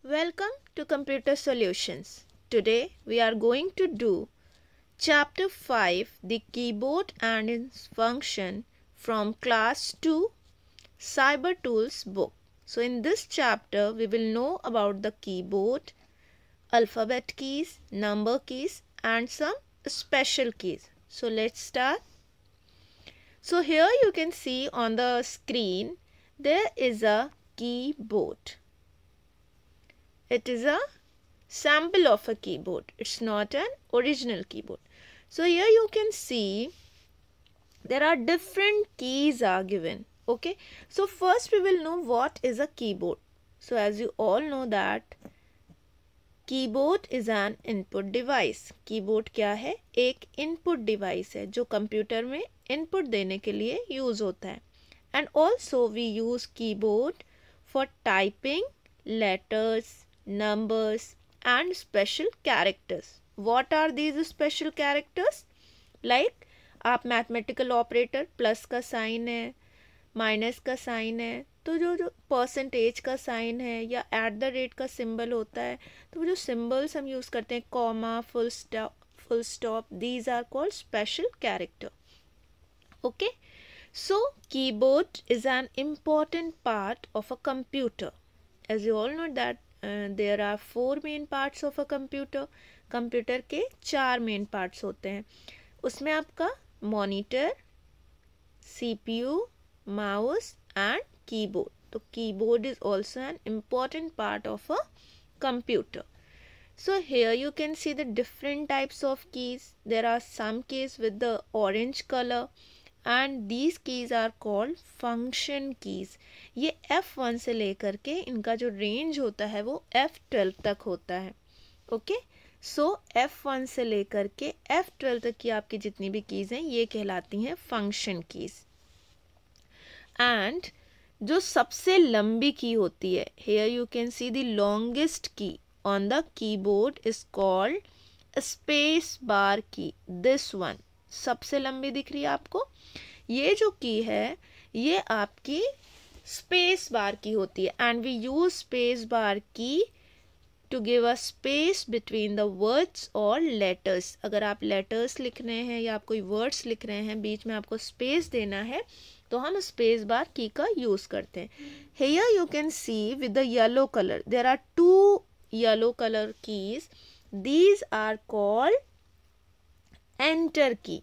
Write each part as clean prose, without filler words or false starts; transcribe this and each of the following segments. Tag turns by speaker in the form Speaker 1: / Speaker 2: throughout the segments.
Speaker 1: Welcome to Computer Solutions. Today we are going to do Chapter 5, the keyboard and its function from Class 2 Cyber Tools book. So in this chapter we will know about the keyboard, alphabet keys, number keys and some special keys. So let's start. So here you can see on the screen there is a keyboard. It is a sample of a keyboard. It's not an original keyboard. So here you can see there are different keys are given. Okay. So first we will know what is a keyboard. So as you all know that keyboard is an input device. Keyboard क्या है? एक input device है जो computer में input देने के लिए use होता है. And also we use keyboard for typing letters, numbers and special characters. What are these special characters? Like आप mathematical operator plus का sign है, minus का sign है, तो जो परसेंटेज का साइन है या एट द रेट का सिंबल होता है, तो वो जो सिंबल्स हम यूज़ करते हैं, comma, full stop, these are called special character. Okay, so keyboard is an important part of a computer. As you all know that there are 4 main parts of a computer. Computer के 4 main parts होते हैं. उसमें आपका monitor, CPU, mouse and keyboard. So keyboard is also an important part of a computer. So here you can see the different types of keys. There are some keys with the orange color and these keys are called function keys. ये F1 से लेकर के इनका जो range होता है वो F12 तक होता है. Okay? So F1 से लेकर के F12 तक की आपकी जितनी भी keys हैं ये कहलाती हैं function keys. And जो सबसे लंबी की होती है, here you can see the longest key on the keyboard is called space bar key. This one सबसे लंबी दिख रही है आपको. ये जो की है ये आपकी space bar की होती है and we use space bar key to give a space between the words or letters. अगर आप letters लिख रहे हैं या आप कोई words लिख रहे हैं, बीच में आपको space देना है तो हम स्पेस बार की का यूज करते हैं. Here you can see with the yellow color. There are 2 yellow color keys. These are called enter key.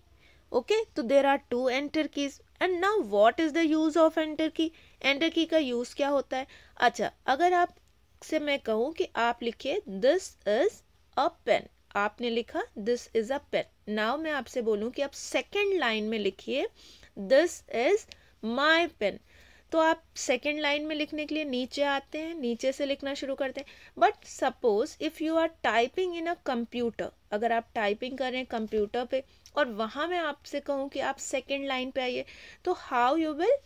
Speaker 1: Okay, so there are 2 enter keys. And now what is the use of enter key? Enter key का use क्या होता है? अच्छा, अगर आप से मैं कहूँ कि आप लिखिए this is a pen. आपने लिखा this is a pen. Now मैं आपसे बोलूँ कि आप सेकेंड लाइन में लिखिए this is my pen. तो आप सेकेंड लाइन में लिखने के लिए नीचे आते हैं, नीचे से लिखना शुरू करते हैं. But suppose if you are typing in a computer, अगर आप टाइपिंग कर रहे हैं कंप्यूटर पे और वहाँ मैं आपसे कहूँ कि आप सेकेंड लाइन पे आइए, तो how you will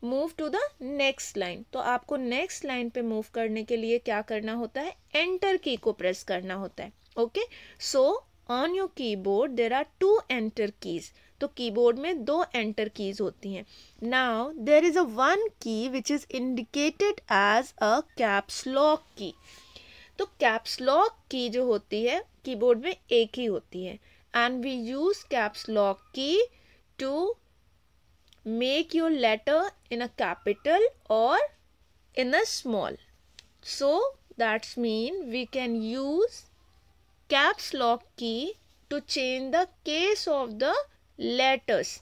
Speaker 1: move to the next line. तो आपको नेक्स्ट लाइन पे मूव करने के लिए क्या करना होता है? एंटर की को प्रेस करना होता है. Okay, so on your keyboard there are 2 enter keys. तो कीबोर्ड में 2 एंटर कीज होती हैं. Now there is a 1 key which is indicated as a caps lock key. तो कैप्स लॉक की जो होती है कीबोर्ड में एक ही होती है and we use caps lock key to make your letter in a capital और in a small. So that's mean we can use caps lock key to change the case of the letters.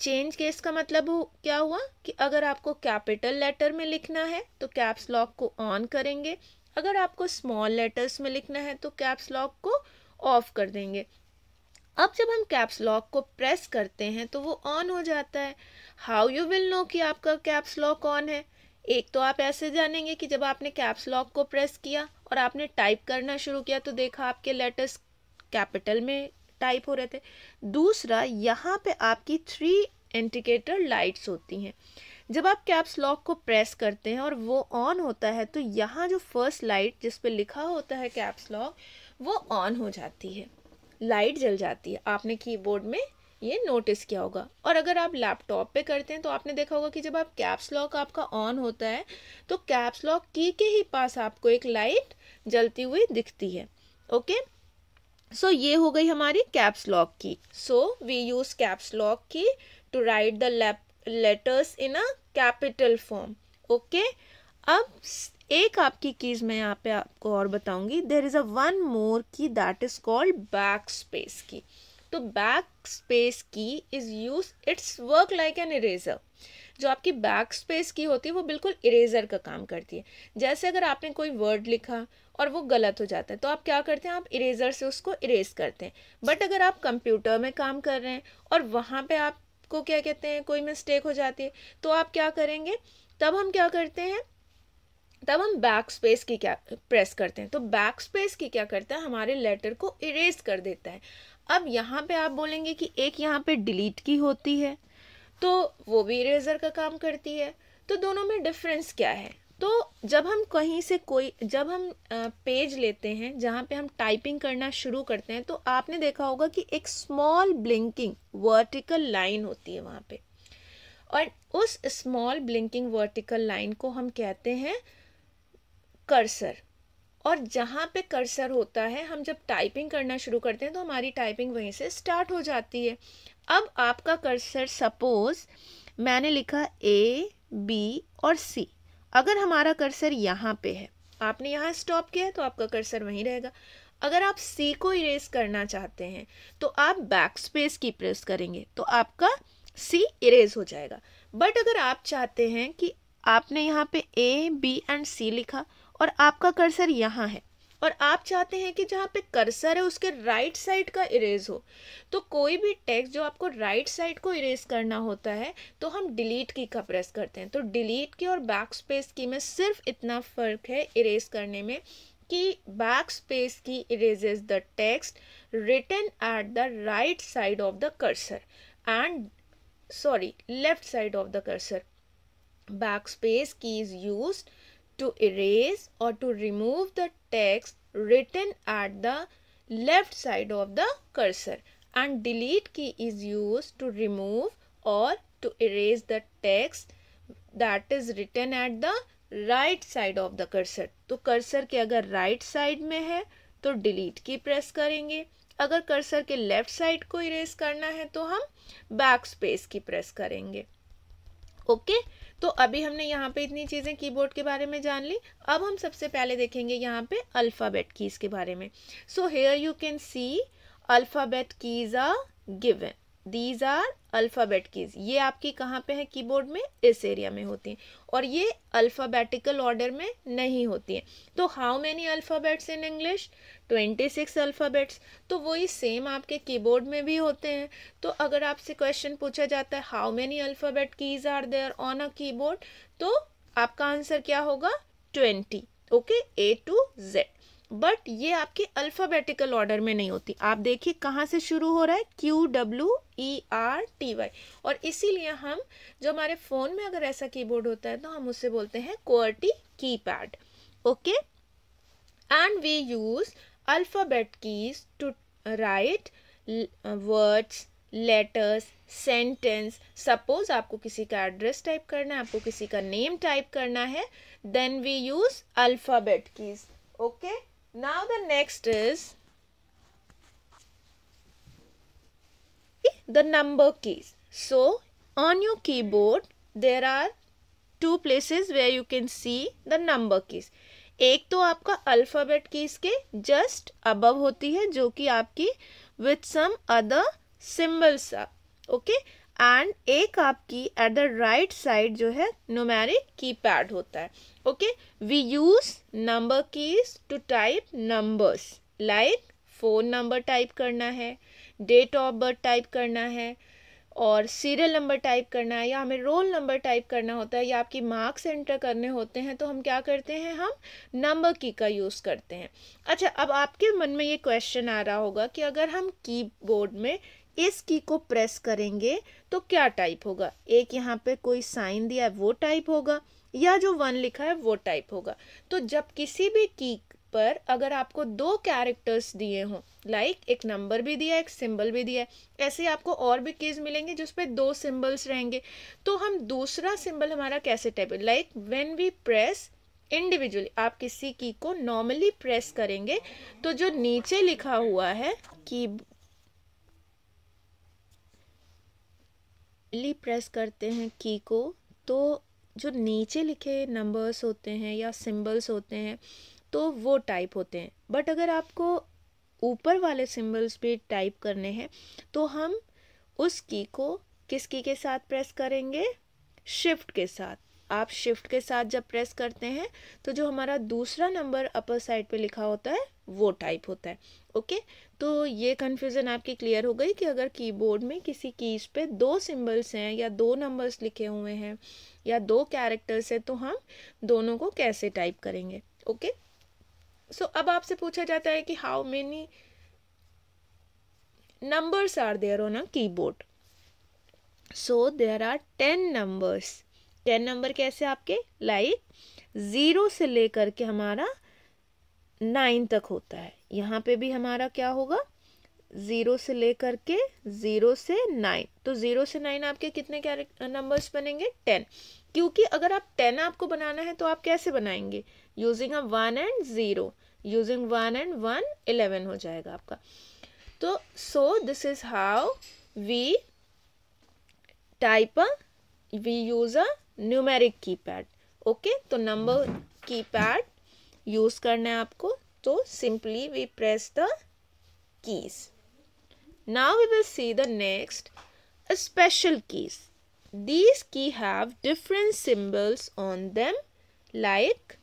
Speaker 1: Change case का मतलब क्या हुआ कि अगर आपको capital letter में लिखना है तो कैप्स लॉक को ऑन करेंगे, अगर आपको स्मॉल लेटर्स में लिखना है तो कैप्स लॉक को ऑफ कर देंगे. अब जब हम कैप्स लॉक को प्रेस करते हैं तो वो ऑन हो जाता है. हाउ यू विल नो कि आपका कैप्स लॉक ऑन है? एक तो आप ऐसे जानेंगे कि जब आपने कैप्स लॉक को प्रेस किया और आपने टाइप करना शुरू किया तो देखा आपके लेटर्स कैपिटल में टाइप हो रहे थे. दूसरा, यहाँ पे आपकी 3 इंडिकेटर लाइट्स होती हैं. जब आप कैप्स लॉक को प्रेस करते हैं और वो ऑन होता है तो यहाँ जो फर्स्ट लाइट जिस पे लिखा होता है कैप्स लॉक वो ऑन हो जाती है, लाइट जल जाती है. आपने कीबोर्ड में ये नोटिस किया होगा। और अगर आप लैपटॉप पे करते हैं तो आपने देखा होगा कि जब आप कैप्स लॉक आपका ऑन होता है तो कैप्स लॉक की के ही पास आपको एक लाइट जलती हुई दिखती है। ओके, सो ये हो गई हमारी caps lock key. So we use caps lock key to write the letters in a capital form. Okay, अब एक आपकी कीज मैं यहाँ पे आपको और बताऊंगी। There is a one more की that is called back space key. तो बैक स्पेस की is use, it's work like an eraser. जो आपकी बैक स्पेस की होती है वो बिल्कुल इरेजर का काम करती है। जैसे अगर आपने कोई वर्ड लिखा और वो गलत हो जाता है तो आप क्या करते हैं, आप इरेजर से उसको इरेज करते हैं। बट अगर आप कंप्यूटर में काम कर रहे हैं और वहाँ पे आपको क्या कहते हैं, कोई मिस्टेक हो जाती है तो आप क्या करेंगे, तब हम क्या करते हैं, तब हम बैक स्पेस की क्या प्रेस करते हैं। तो बैक स्पेस की क्या करता है, हमारे लेटर को इरेज कर देता है। अब यहाँ पे आप बोलेंगे कि एक यहाँ पे डिलीट की होती है तो वो भी इरेजर का काम करती है, तो दोनों में डिफरेंस क्या है। तो जब हम कहीं से जब हम पेज लेते हैं जहाँ पे हम टाइपिंग करना शुरू करते हैं तो आपने देखा होगा कि एक स्मॉल ब्लिंकिंग वर्टिकल लाइन होती है वहाँ पे, और उस स्मॉल ब्लिंकिंग वर्टिकल लाइन को हम कहते हैं कर्सर। और जहाँ पे कर्सर होता है, हम जब टाइपिंग करना शुरू करते हैं तो हमारी टाइपिंग वहीं से स्टार्ट हो जाती है। अब आपका कर्सर, सपोज मैंने लिखा A, B और C। अगर हमारा कर्सर यहाँ पे है, आपने यहाँ स्टॉप किया तो आपका कर्सर वहीं रहेगा। अगर आप C को इरेज करना चाहते हैं तो आप बैक स्पेस की प्रेस करेंगे तो आपका C इरेज हो जाएगा। बट अगर आप चाहते हैं कि आपने यहाँ पे A, B एंड C लिखा और आपका कर्सर यहाँ है और आप चाहते हैं कि जहाँ पे कर्सर है उसके राइट साइड का इरेज हो, तो कोई भी टेक्स्ट जो आपको राइट साइड को इरेज करना होता है तो हम डिलीट की का प्रेस करते हैं। तो डिलीट की और बैक स्पेस की में सिर्फ इतना फ़र्क है इरेज करने में कि back space key erases the text written at the right side of the cursor and left side of the cursor. Backspace key is used to erase or to remove the text written at the left side of the cursor, and delete key is used to remove or to erase the text that is written at the right side of the cursor। तो cursor के अगर right side में है तो delete की press करेंगे, अगर cursor के लेफ्ट साइड को इरेज करना है तो हम बैक स्पेस की प्रेस करेंगे। ओके, तो अभी हमने यहाँ पे इतनी चीज़ें कीबोर्ड के बारे में जान ली। अब हम सबसे पहले देखेंगे यहाँ पे अल्फ़ाबेट कीज़ के बारे में। So here you can see alphabet keys are given, these are alphabet keys. ये आपकी कहाँ पे है कीबोर्ड में, इस एरिया में होती हैं और ये अल्फ़ाबेटिकल ऑर्डर में नहीं होती हैं। तो how many alphabets in English, 26 alphabets. तो वही सेम आपके कीबोर्ड में भी होते हैं। तो अगर आपसे क्वेश्चन पूछा जाता है how many alphabet keys are there on a keyboard, तो आपका आंसर क्या होगा, 20। Okay, A to Z। But ये आपके अल्फ़ाबेटिकल ऑर्डर में नहीं होती। आप देखिए कहाँ से शुरू हो रहा है, QWERTY। और इसीलिए हम, जो हमारे फ़ोन में अगर ऐसा कीबोर्ड होता है तो हम उससे बोलते हैं QWERTY keypad. Okay, and we use alphabet keys to write words, letters, sentence. Suppose आपको किसी का एड्रेस टाइप करना है, आपको किसी का नेम टाइप करना है, then we use alphabet keys. Okay, now the next is the number keys. So on your keyboard there are two places where you can see the number keys. एक तो आपका अल्फ़ाबेट कीज के just above होती है जो कि आपकी with some other symbols, okay, and एक आपकी एट द राइट साइड जो है न्यूमेरिक कीपैड होता है। Okay, we use number keys to type numbers, like phone number type करना है, डेट ऑफ बर्थ टाइप करना है, और सीरियल नंबर टाइप करना है, या हमें रोल नंबर टाइप करना होता है, या आपकी मार्क्स एंटर करने होते हैं, तो हम क्या करते हैं, हम नंबर की का यूज़ करते हैं। अच्छा, अब आपके मन में ये क्वेश्चन आ रहा होगा कि अगर हम कीबोर्ड में इस की को प्रेस करेंगे तो क्या टाइप होगा, एक यहाँ पे कोई साइन दिया है वो टाइप होगा, या जो 1 लिखा है वो टाइप होगा। तो जब किसी भी की पर अगर आपको 2 कैरेक्टर्स दिए हों, एक नंबर भी दिया है, एक सिंबल भी दिया है। ऐसे ही आपको और भी कीज मिलेंगे जिस पे 2 सिंबल्स रहेंगे। तो हम दूसरा सिंबल हमारा कैसे type, like when we press individually, आप किसी की को नॉर्मली प्रेस करेंगे तो जो नीचे लिखा हुआ है की प्रेस करते हैं की को, तो जो नीचे लिखे नंबर्स होते हैं या सिंबल्स होते हैं तो वो टाइप होते हैं। बट अगर आपको ऊपर वाले सिंबल्स भी टाइप करने हैं तो हम उस की को किस की के साथ प्रेस करेंगे, शिफ्ट के साथ। आप शिफ्ट के साथ जब प्रेस करते हैं तो जो हमारा दूसरा नंबर अपर साइड पे लिखा होता है वो टाइप होता है। ओके, तो ये कन्फ्यूज़न आपकी क्लियर हो गई कि अगर कीबोर्ड में किसी कीज पे 2 सिंबल्स हैं या 2 नंबर्स लिखे हुए हैं या 2 कैरेक्टर्स हैं तो हम दोनों को कैसे टाइप करेंगे। ओके, सो अब आपसे पूछा जाता है कि how many numbers are there on a keyboard? So there are 10 numbers. 10 number कैसे आपके, लाइक 0 से लेकर के हमारा 9 तक होता है। यहाँ पे भी हमारा क्या होगा, 0 से लेकर के 0 से 9। तो 0 से 9 आपके कितने नंबर्स बनेंगे, 10। क्योंकि अगर आप 10 आपको बनाना है तो आप कैसे बनाएंगे, using a 1 and 0, using 1 and 1 11 हो जाएगा आपका। तो so this is how we type we use a numeric keypad. Okay, तो नंबर कीपैड यूज करना है आपको, तो simply we press the keys. Now we will see the next special keys. These key have different symbols on them. Like,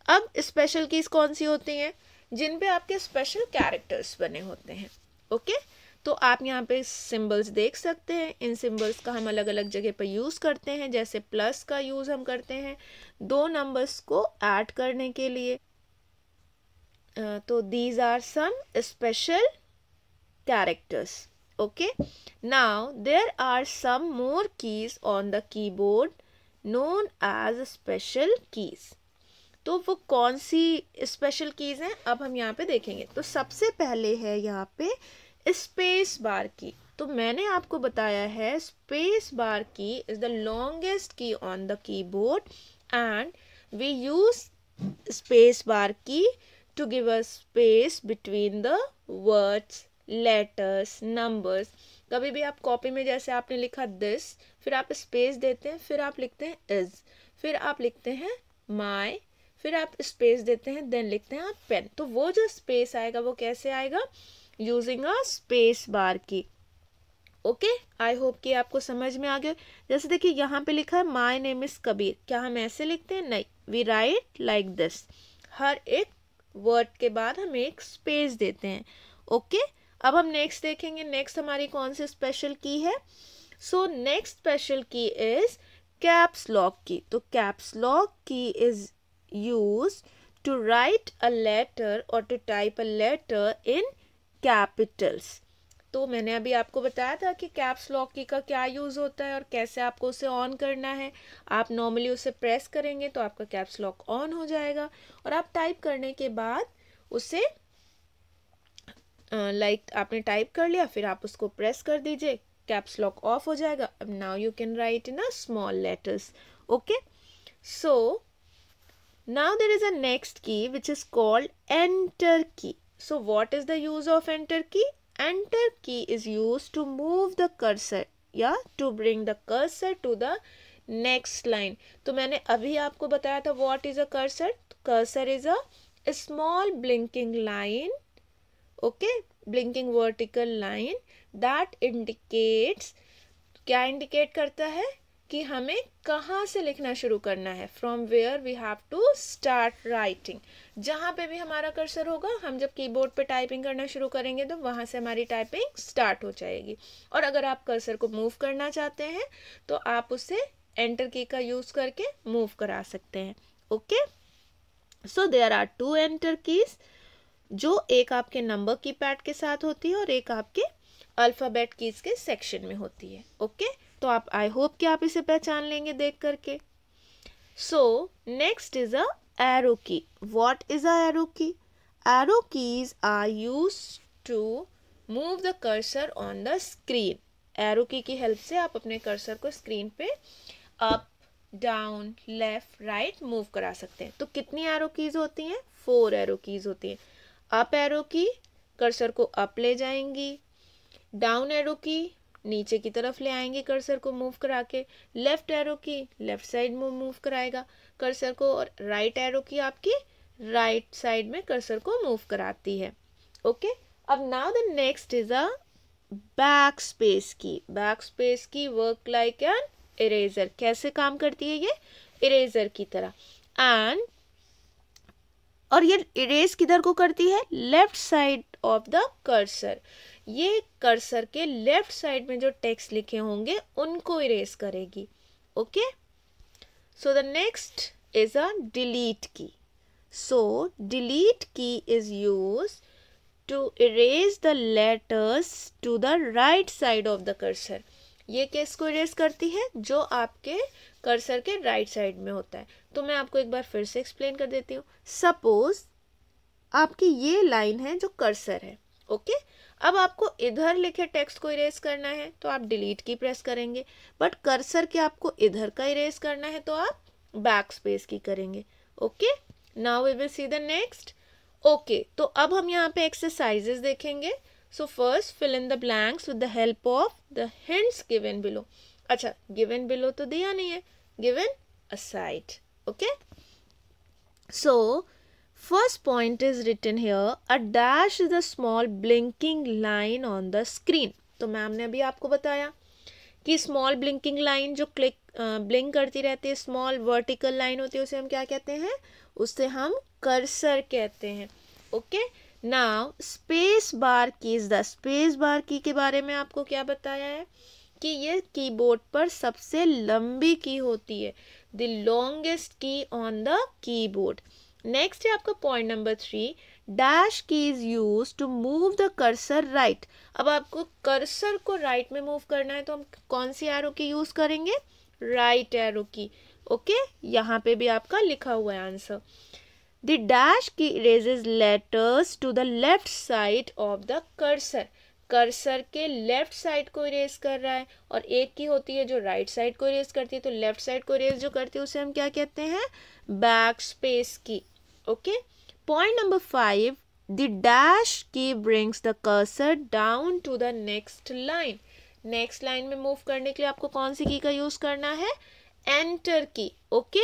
Speaker 1: अब special keys कौन सी होती हैं, जिन पे आपके स्पेशल कैरेक्टर्स बने होते हैं। ओके, तो आप यहाँ पे सिंबल्स देख सकते हैं। इन सिंबल्स का हम अलग अलग जगह पर यूज़ करते हैं। जैसे प्लस का यूज़ हम करते हैं 2 नंबर्स को ऐड करने के लिए। तो these are some special characters. Okay, now there are some more keys on the keyboard known as special keys. तो वो कौन सी स्पेशल कीज हैं अब हम यहाँ पे देखेंगे। तो सबसे पहले है यहाँ पे स्पेस बार की। तो मैंने आपको बताया है space bar key is the longest key on the keyboard and we use space bar key to give a space between the words, letters, numbers. कभी भी आप कॉपी में जैसे आपने लिखा दिस, फिर आप स्पेस देते हैं, फिर आप लिखते हैं इज, फिर आप लिखते हैं माई, फिर आप स्पेस देते हैं, देन लिखते हैं आप पेन। तो वो जो स्पेस आएगा वो कैसे आएगा, यूजिंग अ स्पेस बार की। ओके, आई होप कि आपको समझ में आ गया। जैसे देखिए यहाँ पे लिखा है माय नेम इज कबीर, क्या हम ऐसे लिखते हैं, नहीं, वी राइट लाइक दिस। हर एक वर्ड के बाद हम एक स्पेस देते हैं। ओके, अब हम नेक्स्ट देखेंगे। नेक्स्ट हमारी कौन सी स्पेशल की है। सो नेक्स्ट स्पेशल की इज कैप्स लॉक की। तो कैप्स लॉक की is used to write a letter or to type a letter in capitals. तो मैंने अभी आपको बताया था कि कैप्स लॉक की का क्या यूज़ होता है और कैसे आपको उसे ऑन करना है। आप नॉर्मली उसे प्रेस करेंगे तो आपका कैप्स लॉक ऑन हो जाएगा और आप टाइप करने के बाद उसे लाइक आपने टाइप कर लिया, फिर आप उसको प्रेस कर दीजिए, कैप्स लॉक ऑफ हो जाएगा। अब now you can write in a small letters. Okay, so now there is a next key which is called enter key. So what is the use of enter key? Enter key is used to move the cursor, या to bring the cursor to the next line. तो मैंने अभी आपको बताया था what is a cursor. Cursor is a small blinking line, okay, blinking vertical line that indicates, क्या indicate करता है कि हमें कहाँ से लिखना शुरू करना है, from where we have to start writing. जहाँ पे भी हमारा कर्सर होगा, हम जब कीबोर्ड पे टाइपिंग करना शुरू करेंगे तो वहाँ से हमारी टाइपिंग स्टार्ट हो जाएगी। और अगर आप कर्सर को मूव करना चाहते हैं तो आप उसे एंटर की का यूज़ करके मूव करा सकते हैं। Okay, so there are 2 enter keys, जो एक आपके नंबर की पैड के साथ होती है और एक आपके अल्फ़ाबेट कीज के सेक्शन में होती है। ओके, तो आप आई होप कि आप इसे पहचान लेंगे देख करके। So next is a arrow key. What is a arrow key? Arrow keys are used to move the cursor on the screen. Arrow key help से आप अपने कर्सर को स्क्रीन पे up, down, left, right move करा सकते हैं. तो कितनी एरो कीज होती हैं? 4 एरो कीज होती हैं. अप एरो की कर्सर को अप ले जाएंगी, डाउन एरो की नीचे की तरफ ले आएंगे कर्सर को मूव करा के, लेफ्ट एरो की लेफ्ट साइड में मूव कराएगा कर्सर को, और राइट एरो की आपकी राइट साइड में कर्सर को मूव कराती है. ओके, अब now the next is a back space की. बैक स्पेस की वर्क लाइक एन इरेजर. कैसे काम करती है ये? इरेजर की तरह. एंड और ये इरेज किधर को करती है? Left side of the cursor. ये कर्सर के लेफ्ट साइड में जो टेक्स्ट लिखे होंगे उनको इरेज करेगी. Okay, so the next is a delete की. सो डिलीट की is used to erase the letters to the right side of the cursor. ये किसको इरेज करती है? जो आपके कर्सर के राइट साइड में होता है. तो मैं आपको एक बार फिर से एक्सप्लेन कर देती हूँ. सपोज आपकी ये लाइन है जो कर्सर है. ओके, अब आपको इधर लिखे टेक्स्ट को इरेज करना है तो आप डिलीट की प्रेस करेंगे, बट कर्सर के आपको इधर का इरेज करना है तो आप बैक स्पेस की करेंगे. Okay, now we will see the next. Okay, तो अब हम यहाँ पे एक्सरसाइजेस देखेंगे. So first fill in the blanks with the help of the hints given below. अच्छा, गिवन बिलो तो दिया नहीं है, given aside. Okay, so first point is written here, a dash is a small blinking line on the screen. तो ma'am ने अभी आपको बताया कि स्मॉल ब्लिंकिंग लाइन जो ब्लिंक करती रहती है, स्मॉल वर्टिकल लाइन होती है, उसे हम क्या कहते हैं? उसे हम कर्सर कहते हैं. Okay, now space bar keys. The space bar की के बारे में आपको क्या बताया है कि ये कीबोर्ड पर सबसे लंबी की होती है, the longest key on the keyboard. Next है आपका point number 3, dash key is use to move the cursor right. अब आपको कर्सर को राइट में मूव करना है तो हम कौन सी एरो की यूज करेंगे? राइट एरो की. ओके, यहाँ पे भी आपका लिखा हुआ है answer. The dash key erases letters to the left side of the cursor. Cursor के लेफ्ट साइड को इरेज कर रहा है, और एक की होती है जो राइट साइड को इरेज करती है. तो लेफ्ट साइड को इरेज जो करती है उसे हम क्या कहते हैं? Back space key. Okay, point number 5, the dash key brings the cursor down to the next line. Next line में मूव करने के लिए आपको कौन सी की का यूज करना है? एंटर की. ओके,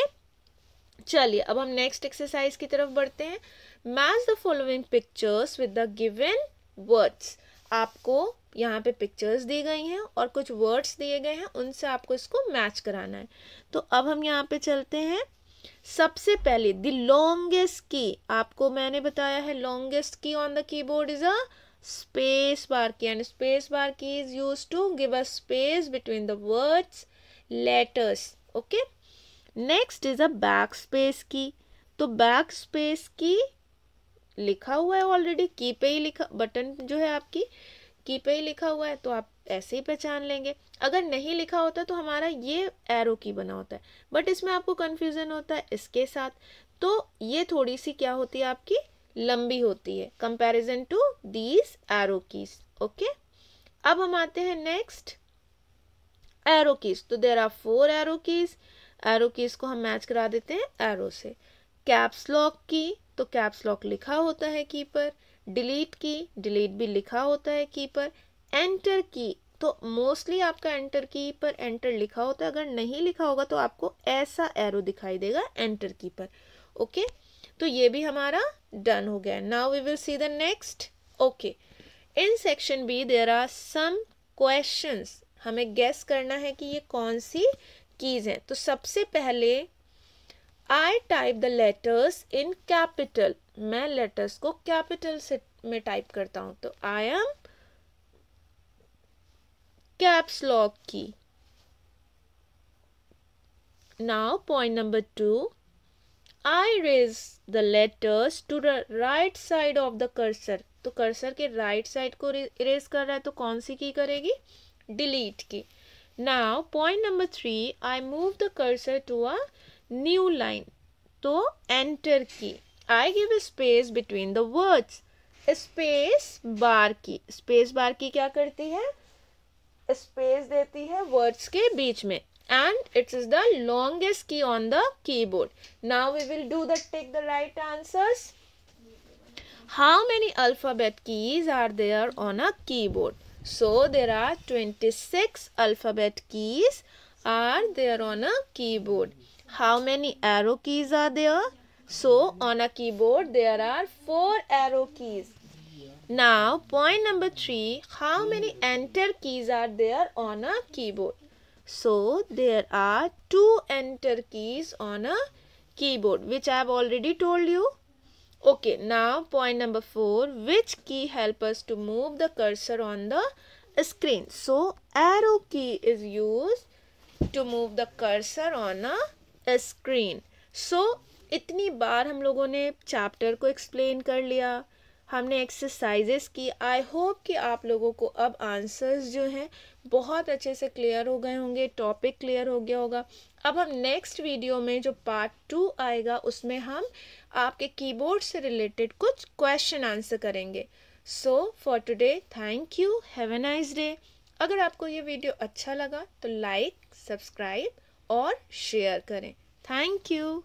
Speaker 1: चलिए अब हम नेक्स्ट एक्सरसाइज की तरफ बढ़ते हैं. Match the following pictures with the given words. आपको यहाँ पे पिक्चर्स दी गई हैं और कुछ वर्ड्स दिए गए हैं, उनसे आपको इसको मैच कराना है. तो अब हम यहाँ पे चलते हैं. सबसे पहले द लॉन्गेस्ट की. आपको मैंने बताया है longest key on the keyboard is a space bar key, and space bar key is used to give a space between the words, letters. Okay, next is a back space key. तो back space की लिखा हुआ है already, की पे ही लिखा, button जो है आपकी की पे ही लिखा हुआ है, तो आप ऐसे ही पहचान लेंगे. अगर नहीं लिखा होता तो हमारा ये एरो की बना होता है, बट इसमें आपको कंफ्यूजन होता है इसके साथ, तो ये थोड़ी सी क्या होती है आपकी? लंबी होती है comparison to these arrow keys. Okay, अब हम आते हैं नेक्स्ट एरो कीज. तो there are 4 arrow keys. Arrow keys को हम मैच करा देते हैं एरो से. कैप्स लॉक की, तो कैप्स लॉक लिखा होता है की पर. डिलीट की, डिलीट भी लिखा होता है की पर. एंटर की, तो मोस्टली आपका एंटर की पर एंटर लिखा होता है, अगर नहीं लिखा होगा तो आपको ऐसा एरो दिखाई देगा एंटर की पर. ओके, तो ये भी हमारा डन हो गया. Now we will see the next. Okay, in section B there are some questions. हमें गेस करना है कि ये कौन सी कीज हैं. तो सबसे पहले I type the letters in capital. मैं लेटर्स को कैपिटल से में टाइप करता हूं, तो I am caps lock key. Now point number 2, I erase the letters to the right side of the cursor. तो कर्सर के राइट साइड को इरेज कर रहा है, तो कौन सी की करेगी? Delete key. Now point number 3, I move the cursor to a new line. तो enter key. I give a space between the words. Space bar key. Space bar की क्या करती है? स्पेस देती है वर्ड्स के बीच में, and it is the longest key on the keyboard. Now we will do the take the right answers. How many alphabet keys are there on a keyboard? So there are 26 alphabet keys are there on a keyboard. How many arrow keys are there? So on a keyboard there are 4 arrow keys. Now point number 3, how many enter keys are there on a keyboard? So there are 2 enter keys on a keyboard, which I have already told you. Okay, now point number 4, which key help us to move the cursor on the screen? So arrow key is used to move the cursor on a screen. So इतनी बार हम लोगों ने chapter को explain कर लिया, हमने exercises की। I hope कि आप लोगों को अब आंसर्स जो हैं बहुत अच्छे से क्लियर हो गए होंगे, टॉपिक क्लियर हो गया होगा। अब हम नेक्स्ट वीडियो में जो पार्ट 2 आएगा उसमें हम आपके कीबोर्ड से रिलेटेड कुछ क्वेश्चन आंसर करेंगे। So for today thank you, have a nice day. अगर आपको ये वीडियो अच्छा लगा तो लाइक, सब्सक्राइब और शेयर करें। Thank you.